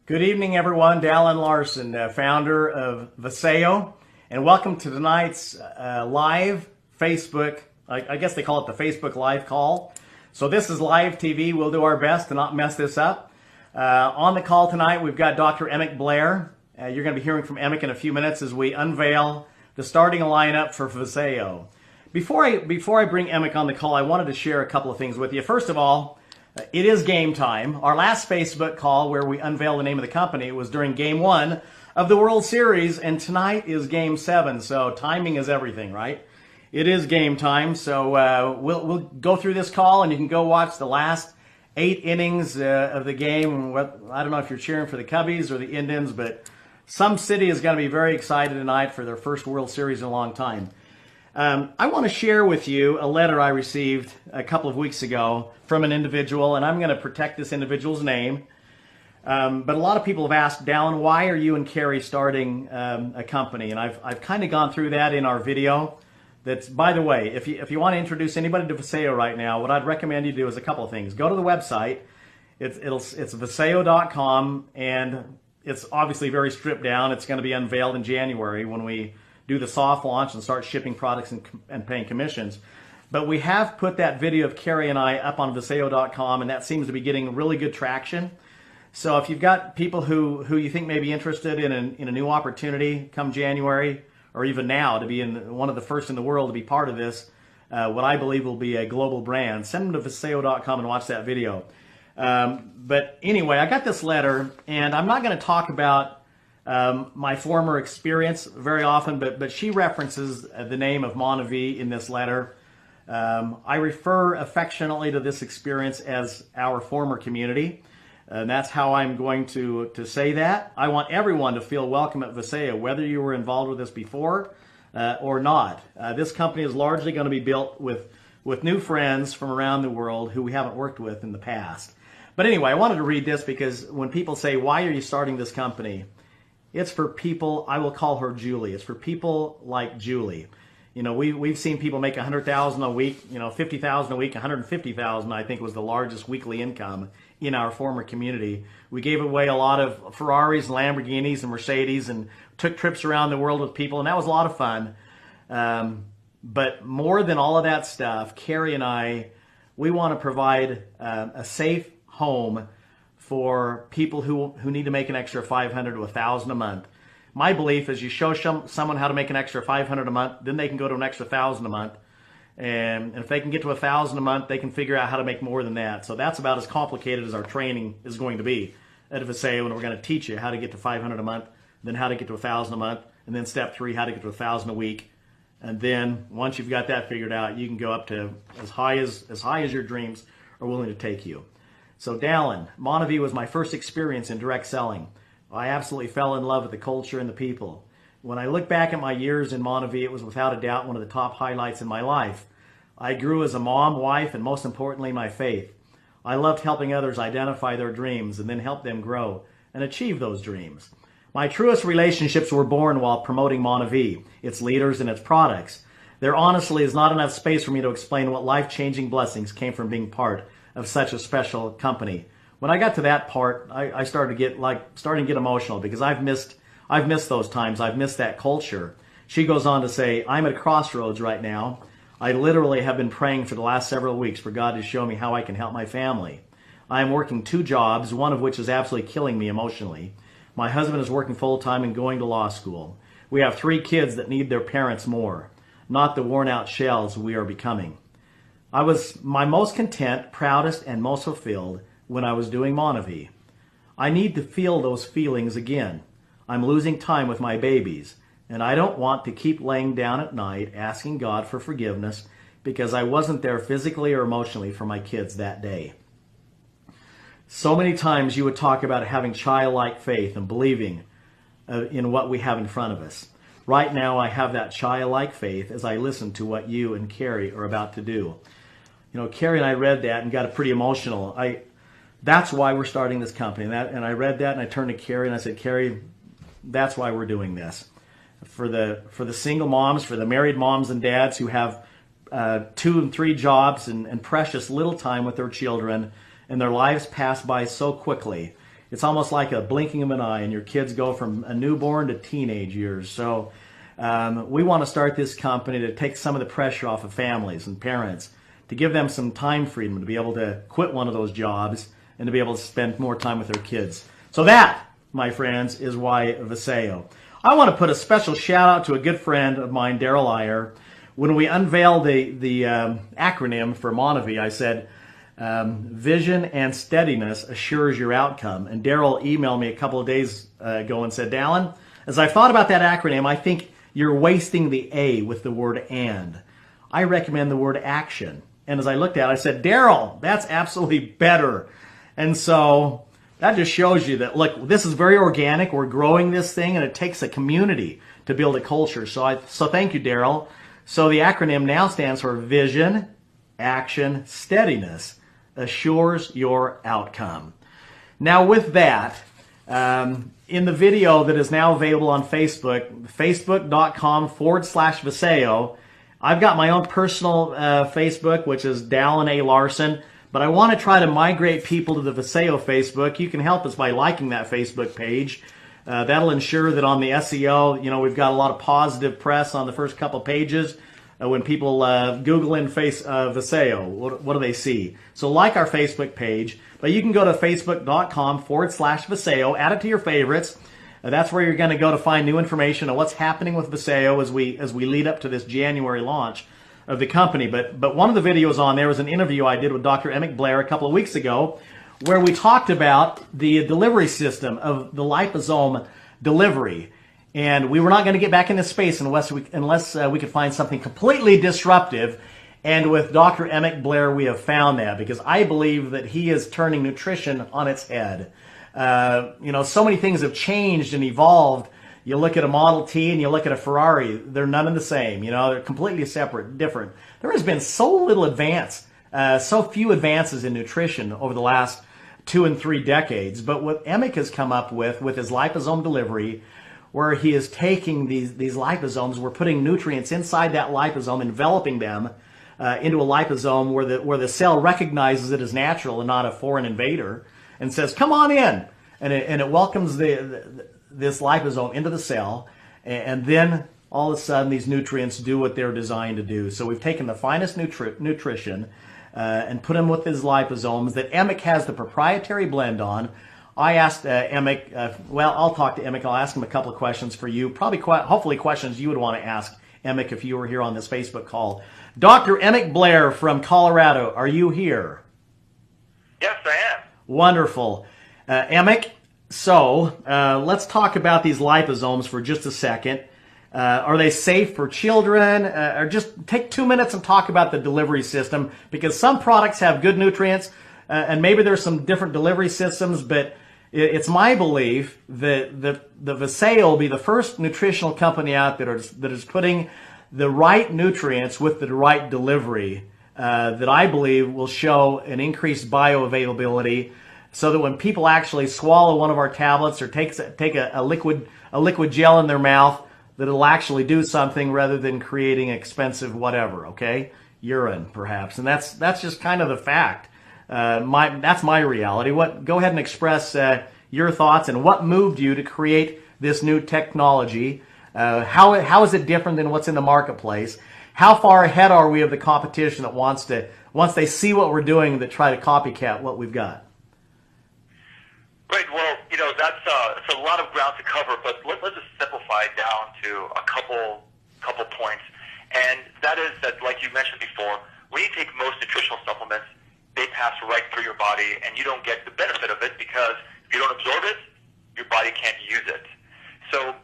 Good evening, everyone. Dallin Larson, founder of Vasayo, and welcome to tonight's live Facebook, I guess they call it the Facebook live call. So this is live TV. We'll do our best to not mess this up. On the call tonight, we've got Dr. Emmett Blair. You're going to be hearing from Emmett in a few minutes as we unveil the starting lineup for Vasayo. Before I bring Emmett on the call, I wanted to share a couple of things with you. First of all, it is game time. Our last Facebook call where we unveiled the name of the company was during Game 1 of the World Series, and tonight is Game 7, so timing is everything, right? It is game time, so we'll go through this call, and you can go watch the last 8 innings of the game. I don't know if you're cheering for the Cubbies or the Indians, but some city is going to be very excited tonight for their first World Series in a long time. I want to share with you a letter I received a couple of weeks ago from an individual, and I'm going to protect this individual's name. But a lot of people have asked, Dallin, why are you and Carrie starting a company? And I've kind of gone through that in our video. That's, by the way, if you want to introduce anybody to Vasayo right now, what I'd recommend you do is a couple of things. Go to the website. It's vasayo.com, and it's obviously very stripped down. It's going to be unveiled in January when we do the soft launch and start shipping products and paying commissions. But we have put that video of Carrie and I up on Vasayo.com, and that seems to be getting really good traction. So if you've got people who you think may be interested in a new opportunity come January, or even now to be in one of the first in the world to be part of this, what I believe will be a global brand, send them to Vasayo.com and watch that video. But anyway, I got this letter, and I'm not going to talk about my former experience very often, but she references the name of Monavie in this letter. I refer affectionately to this experience as our former community, and that's how I'm going to say that. I want everyone to feel welcome at Vasayo, whether you were involved with this before or not. This company is largely going to be built with new friends from around the world who we haven't worked with in the past. But anyway, I wanted to read this because when people say, why are you starting this company? It's for people, I will call her Julie. It's for people like Julie. You know, we've seen people make $100,000 a week, $50,000 a week, $150,000 I think was the largest weekly income in our former community. We gave away a lot of Ferraris and Lamborghinis and Mercedes and took trips around the world with people, and that was a lot of fun. But more than all of that stuff, Carrie and I, we want to provide a safe home for people who need to make an extra $500 to $1,000 a month. My belief is you show someone how to make an extra $500 a month, then they can go to an extra $1,000 a month. And if they can get to $1,000 a month, they can figure out how to make more than that. So that's about as complicated as our training is going to be at Vasayo, and we're going to teach you how to get to $500 a month, then how to get to $1,000 a month, and then step 3, how to get to $1,000 a week. And then once you've got that figured out, you can go up to as high as your dreams are willing to take you. So Dallin, Monavie was my first experience in direct selling. I absolutely fell in love with the culture and the people. When I look back at my years in Monavie, it was without a doubt one of the top highlights in my life. I grew as a mom, wife, and most importantly, my faith. I loved helping others identify their dreams and then help them grow and achieve those dreams. My truest relationships were born while promoting Monavie, its leaders, and its products. There honestly is not enough space for me to explain what life-changing blessings came from being part of such a special company. When I got to that part, I started to get emotional because I've missed those times. I've missed that culture. She goes on to say, I'm at a crossroads right now. I literally have been praying for the last several weeks for God to show me how I can help my family. I am working 2 jobs, one of which is absolutely killing me emotionally. My husband is working full-time and going to law school. We have 3 kids that need their parents more, not the worn-out shells we are becoming. I was my most content, proudest, and most fulfilled when I was doing Monavie. I need to feel those feelings again. I'm losing time with my babies, and I don't want to keep laying down at night asking God for forgiveness because I wasn't there physically or emotionally for my kids that day. So many times you would talk about having childlike faith and believing in what we have in front of us. Right now I have that childlike faith as I listen to what you and Carrie are about to do. Carrie and I read that and got pretty emotional. That's why we're starting this company. And I read that and I turned to Carrie and I said, Carrie, that's why we're doing this. For the single moms, for the married moms and dads who have 2 and 3 jobs and precious little time with their children, and their lives pass by so quickly. it's almost like a blinking of an eye, and your kids go from a newborn to teenage years. So we want to start this company to take some of the pressure off of families and parents, to give them some time freedom to be able to quit one of those jobs and to be able to spend more time with their kids. So that, my friends, is why Vasayo. I want to put a special shout out to a good friend of mine, Daryl Iyer. When we unveiled the acronym for Monavie, I said, vision and steadiness assures your outcome. And Daryl emailed me a couple of days ago and said, Dallin, as I've thought about that acronym, I think you're wasting the A with the word and. I recommend the word action. And as I looked at it, I said, Daryl, that's absolutely better. And so that just shows you that, look, this is very organic. We're growing this thing, and it takes a community to build a culture. So thank you, Daryl. So the acronym now stands for Vision, Action, Steadiness assures your outcome. Now with that, in the video that is now available on Facebook, facebook.com/Vasayo, I've got my own personal Facebook, which is Dallin A. Larson, but I want to try to migrate people to the Vasayo Facebook. You can help us by liking that Facebook page. That'll ensure that on the SEO, we've got a lot of positive press on the first couple pages. When people Google in Vasayo, what do they see? So like our Facebook page, but you can go to facebook.com/Vasayo, add it to your favorites. That's where you're going to go to find new information on what's happening with Vasayo as we lead up to this January launch of the company. But one of the videos on there was an interview I did with Dr. Emmett Blair a couple of weeks ago, where we talked about the delivery system of the liposome delivery. And we were not going to get back into space unless we could find something completely disruptive. And with Dr. Emmett Blair, we have found that, because I believe that he is turning nutrition on its head. So many things have changed and evolved. You look at a Model T and you look at a Ferrari, they're none of the same. They're completely separate, different. There has been so little advance, so few advances in nutrition over the last 2 and 3 decades. But what Emmett has come up with his liposome delivery, where he is taking these liposomes, we're putting nutrients inside that liposome, enveloping them into a liposome where the cell recognizes it as natural and not a foreign invader, and says, come on in. And it welcomes this liposome into the cell, and then all of a sudden these nutrients do what they're designed to do. So we've taken the finest nutrition and put them with his liposomes that Emmett has the proprietary blend on. I asked Emmett, I'll talk to Emmett. I'll ask him a couple of questions for you, hopefully questions you would want to ask Emmett if you were here on this Facebook call. Dr. Emmett Blair from Colorado, are you here? Yes, I am. Wonderful. Emmett, so let's talk about these liposomes for just a second. Are they safe for children? Or just take 2 minutes and talk about the delivery system, because some products have good nutrients, and maybe there's some different delivery systems, but it's my belief that the Vasayo will be the first nutritional company out there that is putting the right nutrients with the right delivery that I believe will show an increased bioavailability, so that when people actually swallow one of our tablets or take a liquid gel in their mouth, that it'll actually do something rather than creating expensive whatever, okay? Urine, perhaps. And that's just kind of the fact. That's my reality. Go ahead and express your thoughts and what moved you to create this new technology. How is it different than what's in the marketplace? How far ahead are we of the competition that once they see what we're doing, that try to copycat what we've got? Right. Well, that's a lot of ground to cover, but let's just simplify it down to a couple points. And that is that, like you mentioned before, when you take most nutritional supplements, they pass right through your body, and you don't get the benefit of it, because if you don't absorb it, your body can't use it. So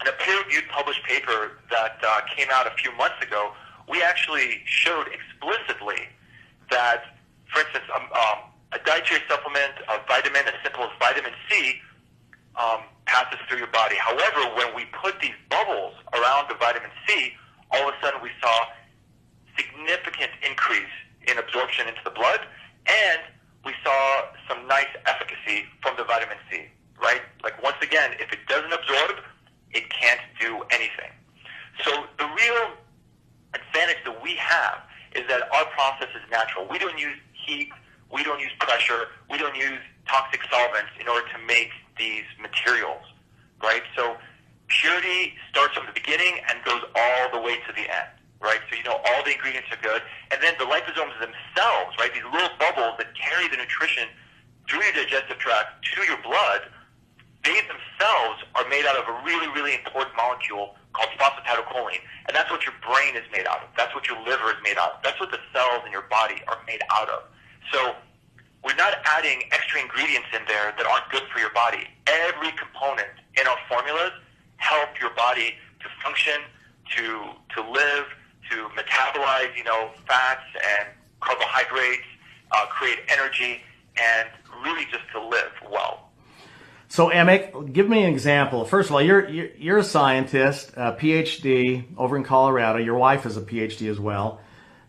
in a peer-reviewed published paper that came out a few months ago, we actually showed explicitly that, for instance, a dietary supplement, a vitamin as simple as vitamin C, passes through your body. However, when we put these bubbles around the vitamin C, all of a sudden we saw significant increase in absorption into the blood, and we saw some nice efficacy from the vitamin C, right? Like, once again, if it doesn't absorb, it can't do anything. So the real advantage that we have is that our process is natural. We don't use heat, we don't use pressure, we don't use toxic solvents in order to make these materials, right? So purity starts from the beginning and goes all the way to the end, right? So you know all the ingredients are good. And then the liposomes themselves, right, these little bubbles that carry the nutrition through your digestive tract to your blood, they themselves are made out of a really, really important molecule called phosphatidylcholine. And that's what your brain is made out of. That's what your liver is made out of. That's what the cells in your body are made out of. So we're not adding extra ingredients in there that aren't good for your body. Every component in our formulas help your body to function, to live, to metabolize, fats and carbohydrates, create energy, and really just to live well. So Emmett, give me an example. First of all, you're a scientist, a PhD over in Colorado. Your wife is a PhD as well.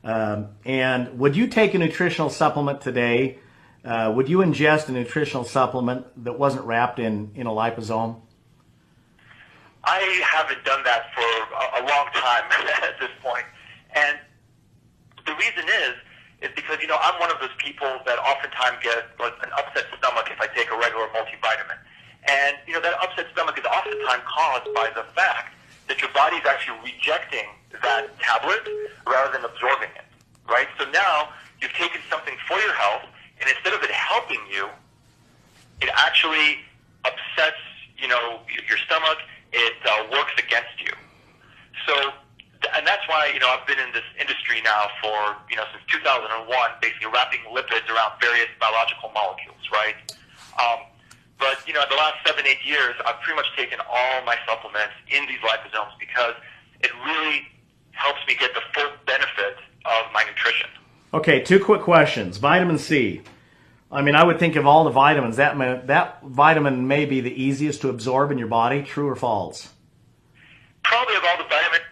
And would you take a nutritional supplement today? Would you ingest a nutritional supplement that wasn't wrapped in a liposome? I haven't done that for a long time at this point. And the reason is because, I'm one of those people that oftentimes get an upset stomach if I take a regular multivitamin. And, that upset stomach is oftentimes caused by the fact that your body is actually rejecting that tablet rather than absorbing it, right? So now you've taken something for your health, and instead of it helping you, it actually upsets, your stomach. It works against you. So, and that's why, I've been in this industry now for, since 2001, basically wrapping lipids around various biological molecules, right? But, the last 7-8 years, I've pretty much taken all my supplements in these liposomes because it really helps me get the full benefit of my nutrition. Okay, 2 quick questions. Vitamin C. I mean, I would think of all the vitamins, that vitamin may be the easiest to absorb in your body. True or false? Probably of all the vitamins,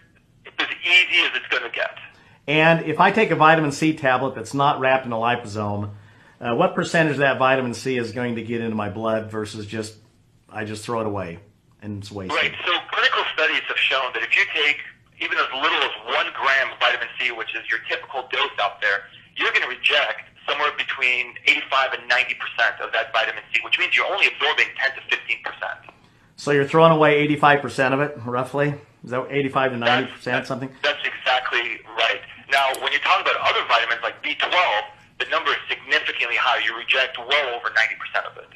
it's as easy as it's going to get. And if I take a vitamin C tablet that's not wrapped in a liposome, what percentage of that vitamin C is going to get into my blood versus I just throw it away and it's wasted? Right. So clinical studies have shown that if you take even as little as 1 gram of vitamin C, which is your typical dose out there, you're going to reject somewhere between 85 and 90% of that vitamin C, which means you're only absorbing 10 to 15%. So you're throwing away 85% of it, roughly? Is that 85 to 90%, something? That's exactly right. Now, when you're talking about other vitamins like B12, the number is significantly higher. You reject well over 90% of it.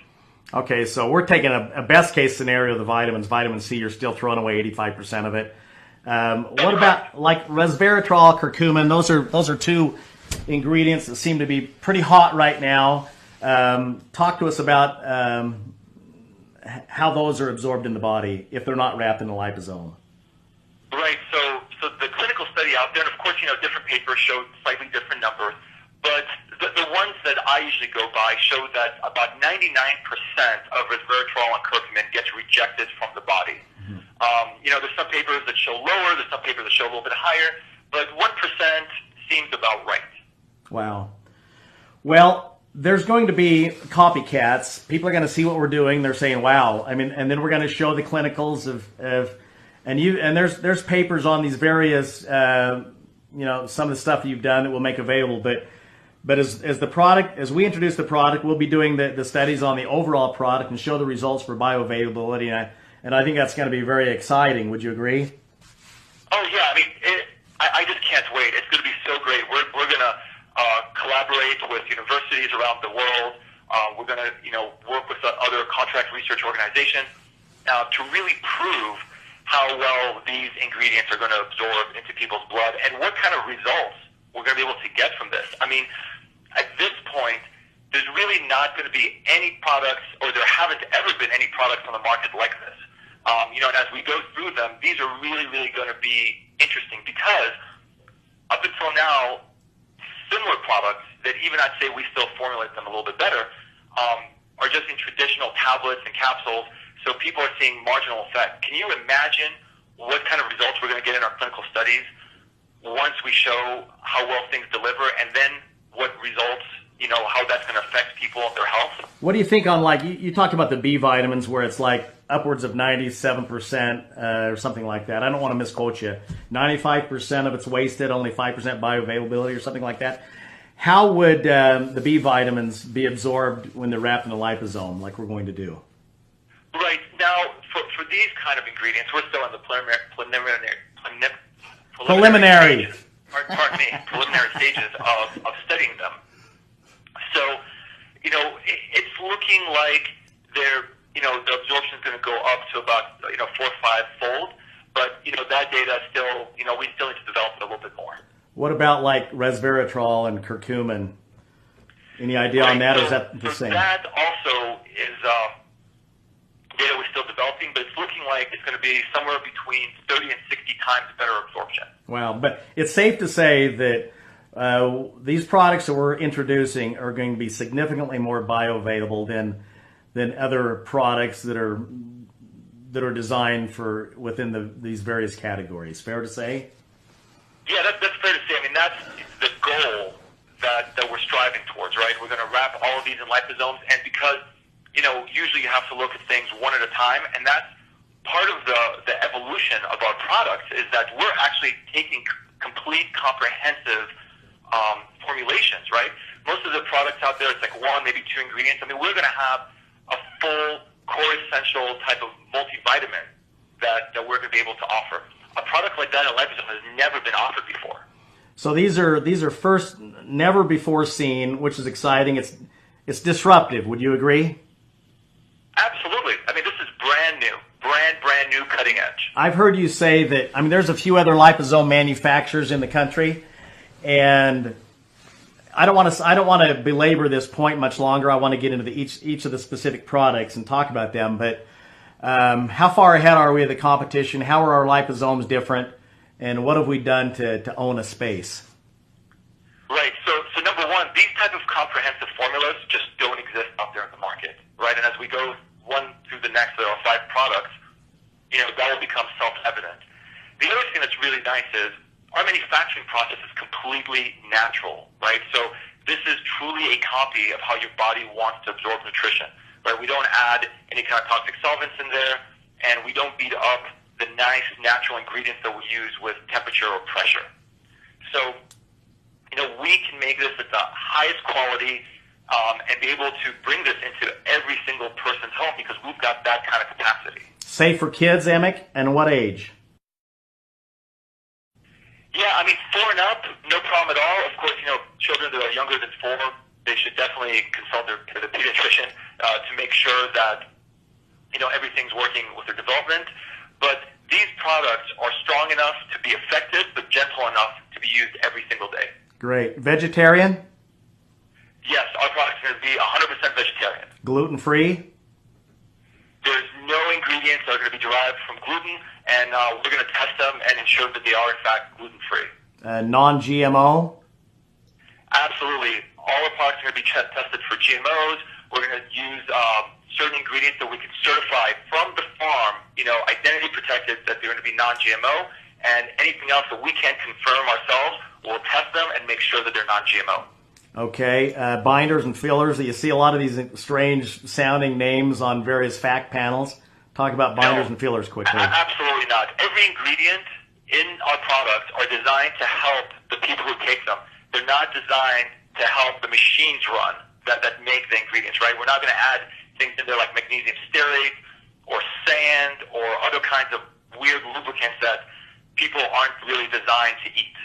Okay, so we're taking a best case scenario of the vitamins. Vitamin C, you're still throwing away 85% of it. What about like resveratrol, curcumin? Those are 2 ingredients that seem to be pretty hot right now. Talk to us about how those are absorbed in the body if they're not wrapped in the liposome. Right. So the clinical study out there, and of course, different papers show slightly different numbers, but the ones that I usually go by show that about 99% of resveratrol and curcumin gets rejected from the body. Mm-hmm. There's some papers that show lower, there's some papers that show a little bit higher, but 1% seems about right. Wow. Well, there's going to be copycats. People are going to see what we're doing. They're saying, "Wow!" I mean, and then we're going to show the clinicals and there's papers on these various, some of the stuff that you've done that we'll make available. But as we introduce the product, we'll be doing the studies on the overall product and show the results for bioavailability. And I think that's going to be very exciting. Would you agree? Oh yeah, I mean, I just can't wait. It's going to be so great. We're going to collaborate with universities around the world. We're going to, work with other contract research organizations to really prove how well these ingredients are going to absorb into people's blood and what kind of results we're going to be able to get from this. I mean, at this point, there's really not going to be any products, or there haven't ever been any products on the market like this. And as we go through them, these are really, really going to be interesting because up until now, similar products that even I'd say we still formulate them a little bit better are just in traditional tablets and capsules, so people are seeing marginal effect. Can you imagine what kind of results we're going to get in our clinical studies once we show how well things deliver, and then what results, how that's going to affect people and their health? What do you think on, like, you talked about the B vitamins where it's like upwards of 97% or something like that. I don't want to misquote you. 95% of it's wasted, only 5% bioavailability or something like that. how would the B vitamins be absorbed when they're wrapped in a liposome, like we're going to do? Right. Now, for these kind of ingredients, we're still in the preliminary stages, pardon me, preliminary stages of studying them. So, it's looking like they're, the absorption is going to go up to about, 4 or 5 fold. But, that data still, we still need to develop it a little bit more. What about like resveratrol and curcumin? Any idea on that, or is that the same? That also is data we're still developing, but it's looking like it's going to be somewhere between 30 and 60 times better absorption. Wow. But it's safe to say that these products that we're introducing are going to be significantly more bioavailable than other products that are designed for within these various categories. Fair to say? Yeah, that's fair to say. I mean, that's the goal that we're striving towards, right? We're going to wrap all of these in liposomes, and because, usually you have to look at things one at a time, and that's part of the evolution of our products is that we're actually taking complete, comprehensive formulations, right? Most of the products out there, it's like 1, maybe 2 ingredients. I mean, we're going to have a full core essential type of multivitamin that we're going to be able to offer. A product like that in liposome has never been offered before. So these are first, never before seen, which is exciting. It's disruptive. Would you agree? Absolutely. I mean, this is brand new, brand new, cutting edge. I've heard you say that. I mean, there's a few other liposome manufacturers in the country, and I don't want to belabor this point much longer. I want to get into each of the specific products and talk about them. But how far ahead are we of the competition? How are our liposomes different? And what have we done to own a space? Right. So number one, these type of comprehensive formulas just don't exist out there in the market, right? And as we go one through the next, there are 5 products, that will become self-evident. The other thing that's really nice is our manufacturing process is completely natural, right? So this is truly a copy of how your body wants to absorb nutrition, right? We don't add any kind of toxic solvents in there, and we don't beat up the nice natural ingredients that we use with temperature or pressure. So, we can make this at the highest quality and be able to bring this into every single person's home because we've got that kind of capacity. Safe for kids, Emick, and what age? Yeah, I mean, 4 and up, no problem at all. Of course, children that are younger than 4, they should definitely consult the pediatrician to make sure that, everything's working with their development. But these products are strong enough to be effective, but gentle enough to be used every single day. Great. Vegetarian? Yes, our products are going to be 100% vegetarian. Gluten-free? There's no ingredients that are going to be derived from gluten, and we're going to test them and ensure that they are, in fact, gluten-free. Non-GMO? Absolutely. All our products are going to be tested for GMOs. We're going to use certain ingredients that we can certify from the farm, identity protected, that they're going to be non-GMO, and anything else that we can't confirm ourselves, we'll test them and make sure that they're non-GMO. Okay. Binders and fillers. You see a lot of these strange sounding names on various fact panels. Talk about binders and fillers quickly. Absolutely not. Every ingredient in our products are designed to help the people who take them. They're not designed to help the machines run that make the ingredients, right? We're not going to add things in there like magnesium stearate or sand or other kinds of weird lubricants that people aren't really designed to eat.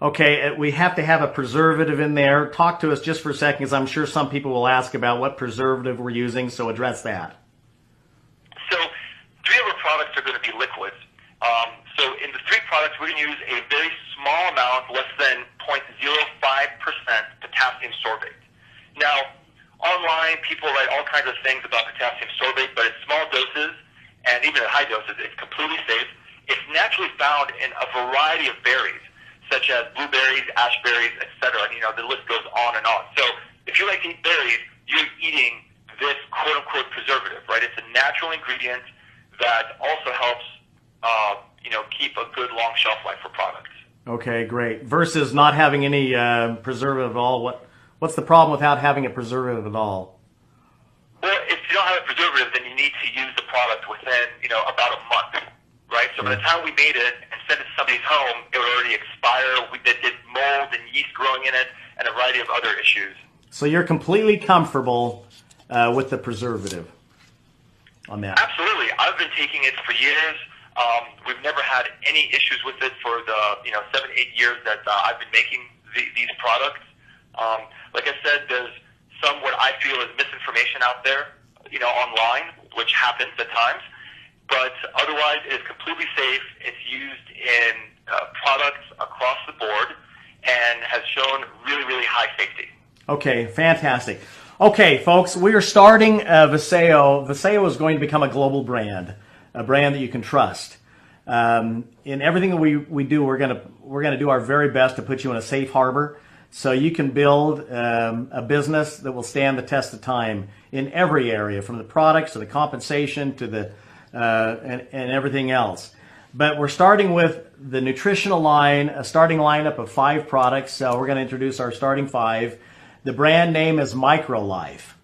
Okay, we have to have a preservative in there. Talk to us just for a second, because I'm sure some people will ask about what preservative we're using, so address that. So 3 of our products are going to be liquids. So in the 3 products, we're going to use a very small amount, less than 0.05% potassium sorbate. Now, online, people write all kinds of things about potassium sorbate, but at small doses, and even at high doses, it's completely safe. It's naturally found in a variety of berries, such as blueberries, ashberries, etc. The list goes on and on. So if you like to eat berries, you're eating this quote-unquote preservative, right? It's a natural ingredient that also helps, keep a good long shelf life for products. Okay, great. Versus not having any preservative at all. What's the problem without having a preservative at all? Well, if you don't have a preservative, then you need to use the product within, about a month, right? So by the time we made it and sent it to somebody's home, it would already expire. It did mold and yeast growing in it, and a variety of other issues. So you're completely comfortable with the preservative on that? Absolutely. I've been taking it for years. We've never had any issues with it for the 7-8 years that I've been making these products. Like I said, there's some what I feel is misinformation out there, online, which happens at times. But otherwise, it is completely safe. It's used in products across the board and has shown really, really high safety. Okay, fantastic. Okay, folks, we are starting Vasayo. Vasayo is going to become a global brand, a brand that you can trust. In everything that we do, we're gonna do our very best to put you in a safe harbor, so you can build a business that will stand the test of time in every area, from the products to the compensation to the and everything else. But we're starting with the nutritional line, a starting lineup of 5 products. So we're going to introduce our starting 5. The brand name is MicroLife.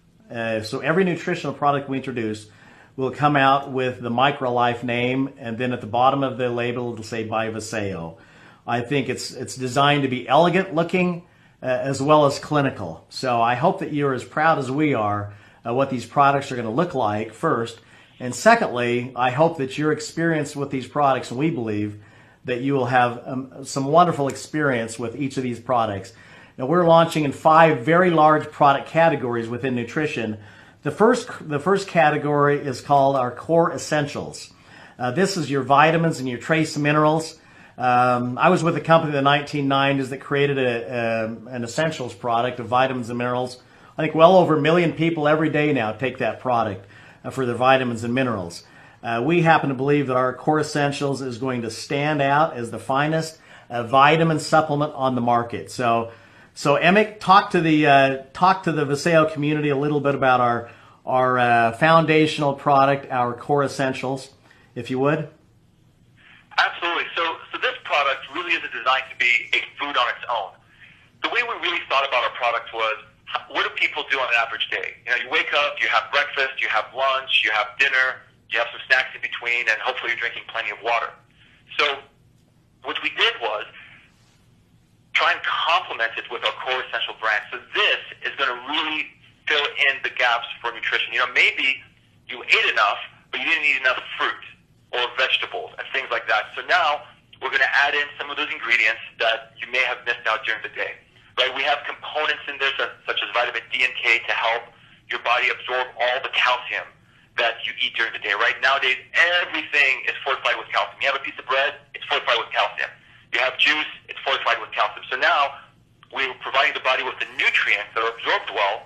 So every nutritional product we introduce will come out with the MicroLife name, and then at the bottom of the label it'll say by Vasayo. I think it's designed to be elegant looking as well as clinical. So I hope that you're as proud as we are what these products are going to look like first. And secondly, I hope that you're experienced with these products, and we believe that you will have some wonderful experience with each of these products. Now, we're launching in 5 very large product categories within nutrition. The first category is called our Core Essentials. This is your vitamins and your trace minerals. I was with a company in the 1990s that created an essentials product of vitamins and minerals. I think well over 1 million people every day now take that product for their vitamins and minerals. We happen to believe that our Core Essentials is going to stand out as the finest vitamin supplement on the market. So Emmett, talk to the Vasayo community a little bit about our foundational product, our Core Essentials, if you would. Absolutely. So this product really isn't designed to be a food on its own. The way we really thought about our product was, what do people do on an average day? You wake up, you have breakfast, you have lunch, you have dinner, you have some snacks in between, and hopefully you're drinking plenty of water. So what we did was try and complement it with our Core Essential brand. So this is going to really fill in the gaps for nutrition. Maybe you ate enough, but you didn't eat enough fruit or vegetables and things like that. So now we're going to add in some of those ingredients that you may have missed out during the day. Right? We have components in there such as vitamin D and K to help your body absorb all the calcium that you eat during the day. Right? Nowadays, everything is fortified with calcium. You have a piece of bread, it's fortified with calcium. You have juice, it's fortified with calcium. So now we're providing the body with the nutrients that are absorbed well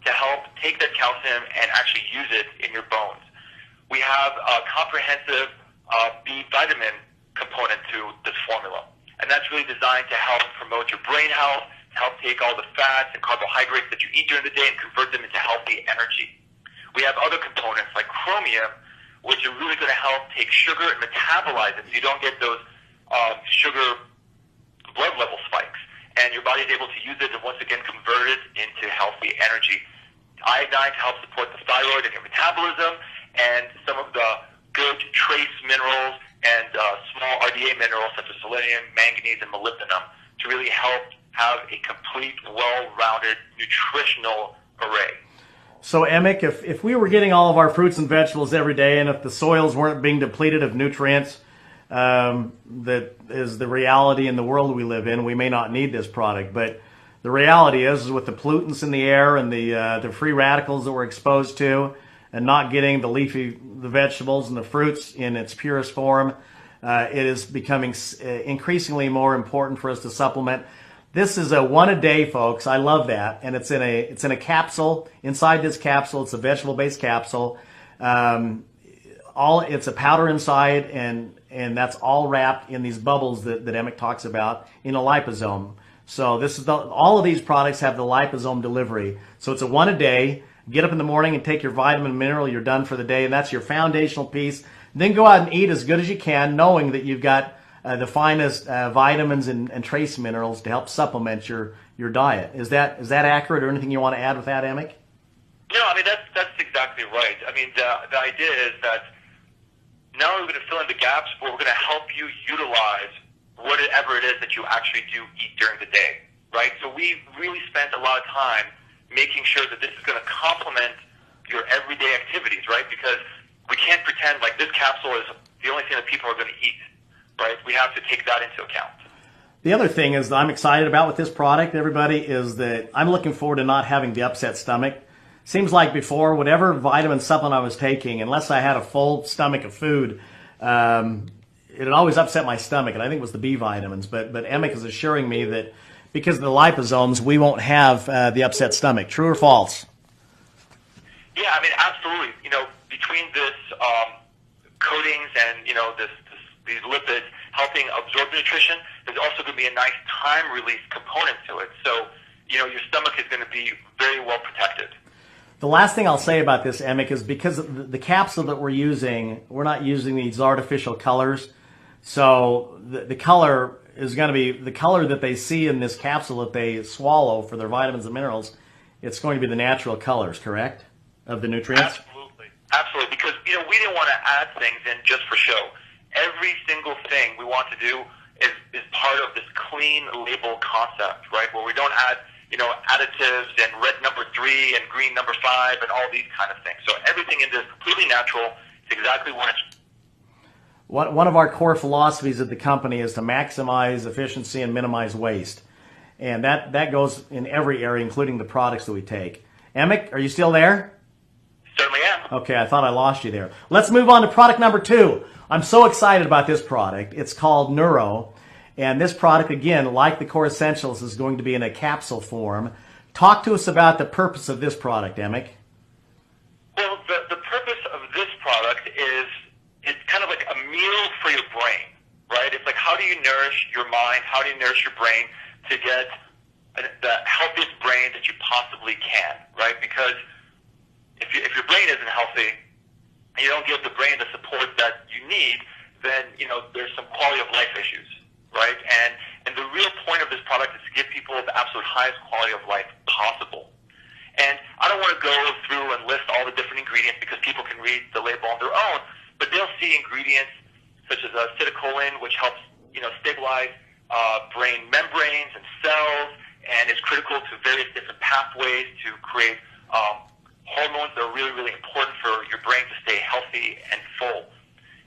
to help take that calcium and actually use it in your bones. We have a comprehensive B vitamin component to this formula, and that's really designed to help promote your brain health, help take all the fats and carbohydrates that you eat during the day and convert them into healthy energy. We have other components like chromium, which are really going to help take sugar and metabolize it so you don't get those sugar blood level spikes, and your body is able to use it and once again convert it into healthy energy. Iodine to help support the thyroid and your metabolism, and some of the good trace minerals and small RDA minerals such as selenium, manganese, and molybdenum to really help have a complete, well-rounded nutritional array. So, Emick, if we were getting all of our fruits and vegetables every day, and if the soils weren't being depleted of nutrients, that is the reality in the world we live in, we may not need this product. But the reality is with the pollutants in the air and the free radicals that we're exposed to, and not getting the vegetables and the fruits in its purest form, it is becoming increasingly more important for us to supplement. This is a 1 a day, folks. I love that, and it's in a capsule. Inside this capsule, it's a vegetable-based capsule. It's a powder inside, and that's all wrapped in these bubbles that Emick talks about in a liposome. So all of these products have the liposome delivery. So it's a 1 a day. Get up in the morning and take your vitamin and mineral. You're done for the day, and that's your foundational piece. Then go out and eat as good as you can, knowing that you've got the finest vitamins and trace minerals to help supplement your diet. Is that accurate, or anything you want to add with that, Emick? No, I mean that's exactly right. I mean the idea is that not only are we going to fill in the gaps, but we're going to help you utilize whatever it is that you actually do eat during the day. right? So we really spent a lot of time making sure that this is going to complement your everyday activities, right? Because we can't pretend like this capsule is the only thing that people are going to eat, right? We have to take that into account. The other thing is that I'm excited about with this product, everybody, is that I'm looking forward to not having the upset stomach. Seems like before, whatever vitamin supplement I was taking, unless I had a full stomach of food, it had always upset my stomach, and I think it was the B vitamins. But Emic is assuring me that because of the liposomes, we won't have the upset stomach. True or false? Yeah, I mean, absolutely. You know, between this coatings and, you know, these lipids helping absorb nutrition, there's also going to be a nice time release component to it. So, you know, your stomach is going to be very well protected. The last thing I'll say about this, Emic, is because the capsule that we're using, we're not using these artificial colors. So the color is going to be the color that they see in this capsule that they swallow for their vitamins and minerals. It's going to be the natural colors, correct, of the nutrients? Absolutely. Absolutely. Because, you know, we didn't want to add things in just for show. Every single thing we want to do is part of this clean label concept, right, where we don't add, you know, additives and red number 3 and green number 5 and all these kind of things. So everything in this is completely natural. It's exactly what it's. One of our core philosophies at the company is to maximize efficiency and minimize waste. And that goes in every area, including the products that we take. Emic, are you still there? Certainly am. Okay, I thought I lost you there. Let's move on to product number 2. I'm so excited about this product. It's called Neuro. And this product, again, like the Core Essentials, is going to be in a capsule form. Talk to us about the purpose of this product, Emic. Well, the purpose of this product is it's kind of like a meal for your brain, right? It's like, how do you nourish your mind? How do you nourish your brain to get the healthiest brain that you possibly can, right? Because if your brain isn't healthy, and you don't give the brain the support that you need, then, you know, there's some quality of life issues, right? And the real point of this product is to give people the absolute highest quality of life possible. And I don't want to go through and list all the different ingredients because people can read the label on their own, but they'll see ingredients such as acetylcholine, which helps, you know, stabilize brain membranes and cells, and is critical to various different pathways to create hormones that are really, really important for your brain to stay healthy and full.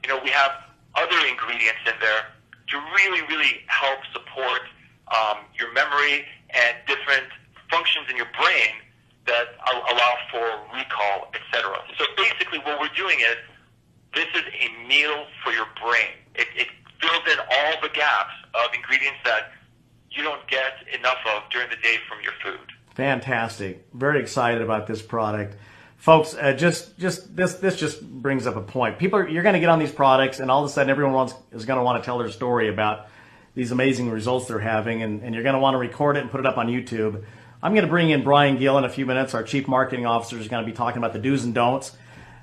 You know, we have other ingredients in there to really, really help support your memory and different functions in your brain that allow for recall, etc. So basically what we're doing is this is a meal for your brain. It fills in all the gaps of ingredients that you don't get enough of during the day from your food. Fantastic. Very excited about this product. Folks, this just brings up a point. You're going to get on these products, and all of a sudden everyone is going to want to tell their story about these amazing results they're having, and you're going to want to record it and put it up on YouTube. I'm going to bring in Brian Gill in a few minutes. Our Chief Marketing Officer is going to be talking about the do's and don'ts.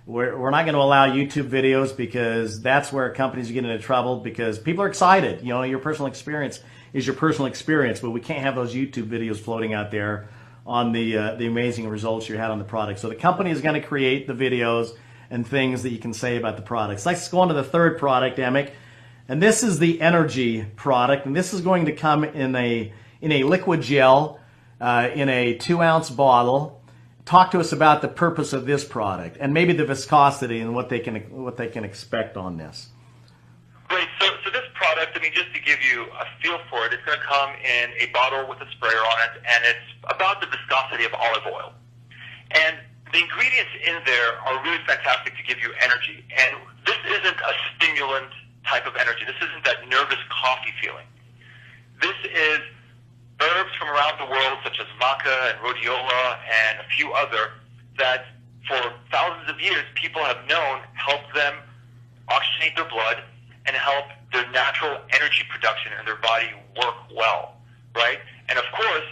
We're not going to allow YouTube videos because that's where companies get into trouble, because people are excited. You know, your personal experience is your personal experience, but we can't have those YouTube videos floating out there on the amazing results you had on the product. So the company is going to create the videos and things that you can say about the products. Let's go on to the third product, Emic. And this is the Energy product, and this is going to come in a liquid gel in a 2-ounce bottle. Talk to us about the purpose of this product and maybe the viscosity and what they can expect on this. Great. So this product, I mean, just to give you a feel for it, it's going to come in a bottle with a sprayer on it, and it's about the viscosity of olive oil. And the ingredients in there are really fantastic to give you energy. And this isn't a stimulant type of energy. This isn't that nervous coffee feeling. This is herbs from around the world, such as maca and rhodiola and a few other, that for thousands of years people have known help them oxygenate their blood and help their natural energy production in their body work well, right? And of course,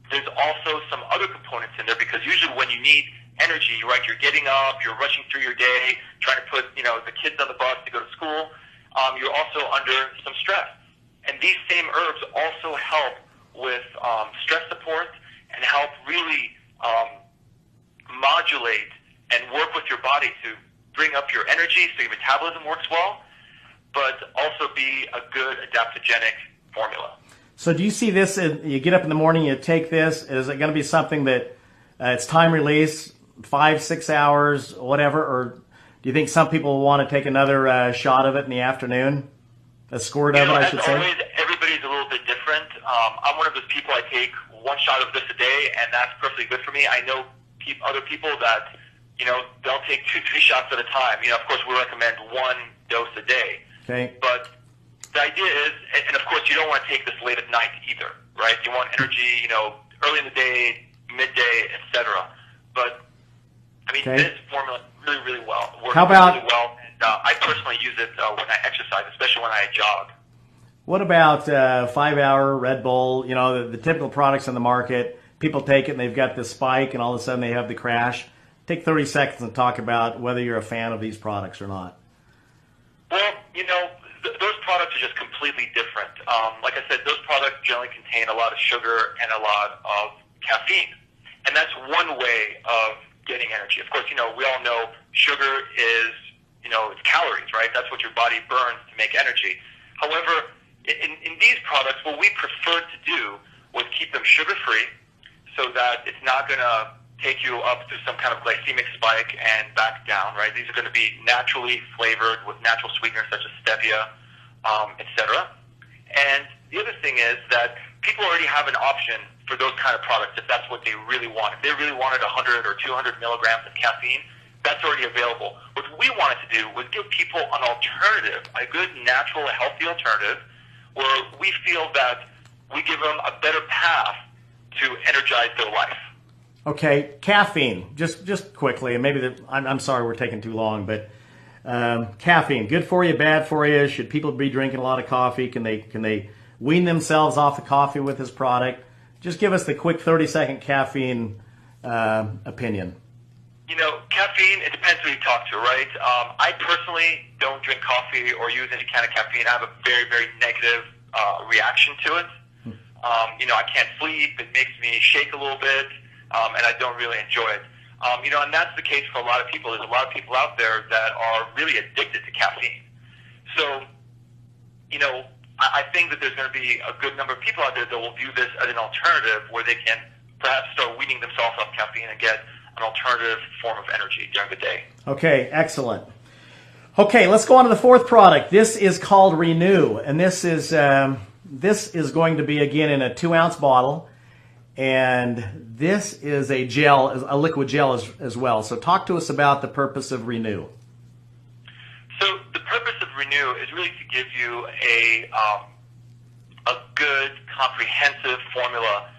there's also some other components in there, because usually when you need energy, right, you're getting up, you're rushing through your day, trying to put, you know, the kids on the bus to go to school, you're also under some stress. And these same herbs also help with stress support and help really modulate and work with your body to bring up your energy so your metabolism works well, but also be a good adaptogenic formula. So do you see this, you get up in the morning, you take this, is it going to be something that it's time release, 5-6 hours, whatever, or do you think some people will want to take another shot of it in the afternoon? A squirt of it, I should say? Always, everybody's a little bit different. I'm one of those people, I take one shot of this a day, and that's perfectly good for me. I know other people that, they'll take 2-3 shots at a time. Of course, we recommend one dose a day. Okay. But the idea is, and of course, you don't want to take this late at night either, right? You want energy, early in the day, midday, etc. But I mean, this formula really, really well works really well. And I personally use it when I exercise, especially when I jog. What about 5-hour Red Bull? The typical products on the market. People take it and they've got this spike, and all of a sudden they have the crash. Take 30 seconds and talk about whether you're a fan of these products or not. Well, those products are just completely different. Like I said, those products generally contain a lot of sugar and a lot of caffeine. And that's one way of getting energy. Of course, we all know sugar is, it's calories, right? That's what your body burns to make energy. However, in these products, what we prefer to do was keep them sugar-free so that it's not going to take you up to some kind of glycemic spike and back down, right? These are going to be naturally flavored with natural sweeteners such as stevia, etc. And the other thing is that people already have an option for those kind of products if that's what they really want. If they really wanted 100 or 200 milligrams of caffeine, that's already available. What we wanted to do was give people an alternative, a good, natural, healthy alternative, where we feel that we give them a better path to energize their life. Okay, caffeine. Just quickly, and maybe I'm sorry we're taking too long, but caffeine, good for you, bad for you? Should people be drinking a lot of coffee? Can they wean themselves off the coffee with this product? Just give us the quick 30-second caffeine opinion. Caffeine, it depends who you talk to, right? I personally don't drink coffee or use any kind of caffeine. I have a very, very negative reaction to it. I can't sleep. It makes me shake a little bit, and I don't really enjoy it. And that's the case for a lot of people. There's a lot of people out there that are really addicted to caffeine. So, I think that there's going to be a good number of people out there that will view this as an alternative where they can perhaps start weaning themselves off caffeine and get an alternative form of energy during the day. Okay, excellent. Okay, let's go on to the fourth product. This is called Renew, and this is going to be, again, in a 2-ounce bottle, and this is a gel, a liquid gel as well. So talk to us about the purpose of Renew. So the purpose of Renew is really to give you a good, comprehensive formula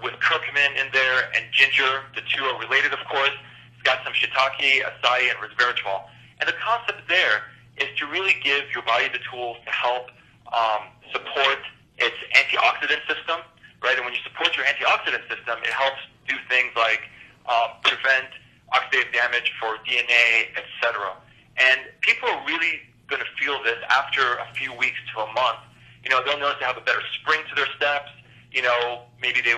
with curcumin in there and ginger. The two are related, of course. It's got some shiitake, acai, and resveratrol. And the concept there is to really give your body the tools to help support its antioxidant system, right? And when you support your antioxidant system, it helps do things like prevent oxidative damage for DNA, etc. And people are really going to feel this after a few weeks to a month. They'll notice they have a better spring to their steps. Maybe they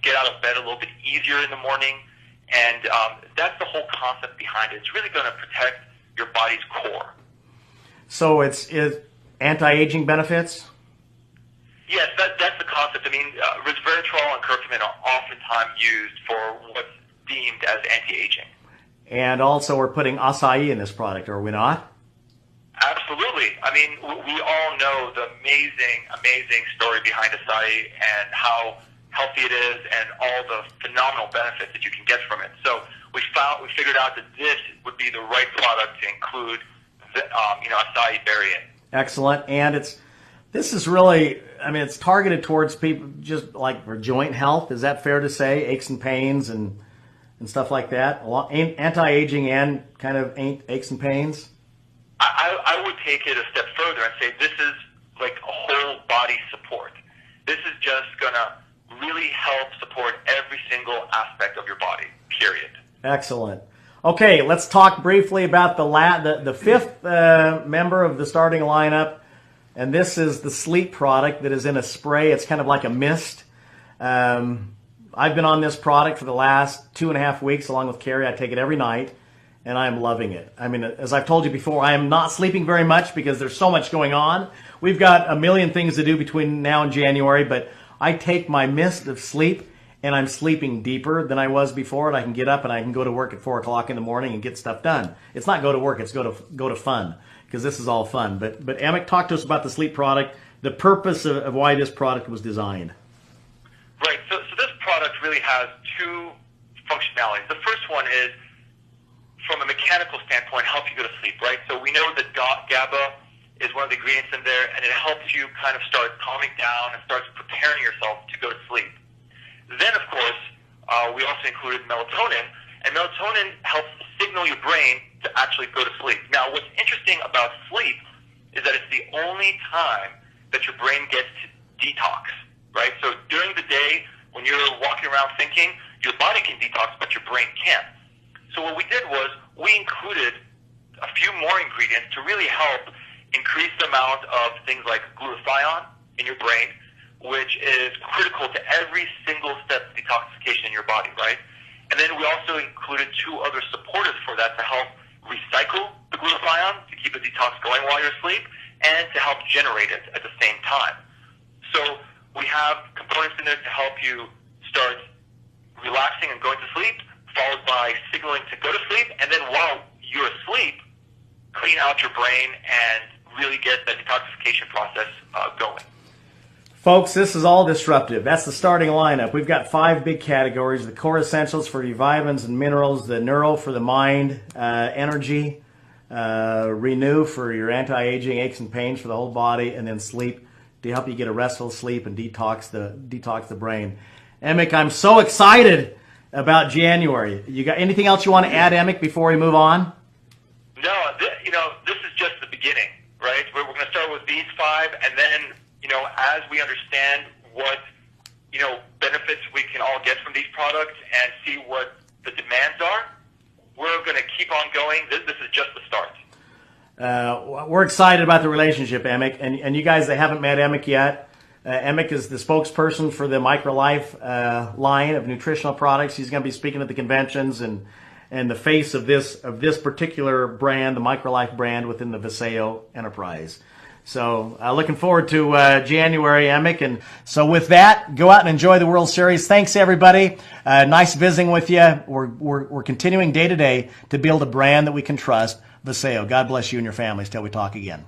get out of bed a little bit easier in the morning. And that's the whole concept behind it. It's really going to protect your body's core. So it's anti-aging benefits? Yes, that's the concept. I mean, resveratrol and curcumin are oftentimes used for what's deemed as anti-aging. And also we're putting acai in this product, are we not? Absolutely. I mean, we all know the amazing story behind acai and how healthy it is and all the phenomenal benefits that you can get from it. So we figured out that this would be the right product to include acai berry in. Excellent. And this is really, it's targeted towards people just like for joint health. Is that fair to say? Aches and pains and stuff like that? Anti-aging and kind of aches and pains? I would take it a step further and say this is like a whole body support. This is just going to really help support every single aspect of your body, period. Excellent. Okay, let's talk briefly about the fifth member of the starting lineup, and this is the sleep product that is in a spray. It's kind of like a mist. I've been on this product for the last 2.5 weeks along with Carrie. I take it every night, and I am loving it. I mean, as I've told you before, I am not sleeping very much because there's so much going on. We've got a million things to do between now and January, but I take my mist of sleep and I'm sleeping deeper than I was before, and I can get up and I can go to work at 4 o'clock in the morning and get stuff done. It's not go to work, it's go to fun, because this is all fun. But Amick, talk to us about the sleep product, the purpose of why this product was designed. Right, so this product really has two functionalities. The first one is, from a mechanical standpoint, help you go to sleep, right? So we know that GABA is one of the ingredients in there, and it helps you kind of start calming down and starts preparing yourself to go to sleep. Then, of course, we also included melatonin, and melatonin helps signal your brain to actually go to sleep. Now, what's interesting about sleep is that it's the only time that your brain gets to detox, right? So during the day, when you're walking around thinking, your body can detox, but your brain can't. So what we did was we included a few more ingredients to really help increase the amount of things like glutathione in your brain, which is critical to every single step of detoxification in your body, right? And then we also included two other supporters for that to help recycle the glutathione, to keep the detox going while you're asleep, and to help generate it at the same time. So we have components in there to help you start relaxing and going to sleep, followed by signaling to go to sleep, and then while you're asleep, clean out your brain and really get the detoxification process going. Folks, this is all disruptive. That's the starting lineup. We've got 5 big categories: the core essentials for your vitamins and minerals, the neuro for the mind, energy, renew for your anti-aging aches and pains for the whole body, and then sleep to help you get a restful sleep and detox the brain. Amick, I'm so excited about January. You got anything else you want to add, Amick, before we move on? No, this is just the beginning, right? We're going to start with these 5, and then, as we understand what, benefits we can all get from these products and see what the demands are, we're going to keep on going. This is just the start. We're excited about the relationship, Amick, and you guys that haven't met Amick yet, Amick is the spokesperson for the MicroLife line of nutritional products. He's going to be speaking at the conventions and the face of this particular brand, the MicroLife brand within the Vasayo enterprise. So looking forward to January, Amick. And so with that, go out and enjoy the World Series. Thanks, everybody. Nice visiting with you. We're continuing day to day to build a brand that we can trust, Vasayo. God bless you and your families till we talk again.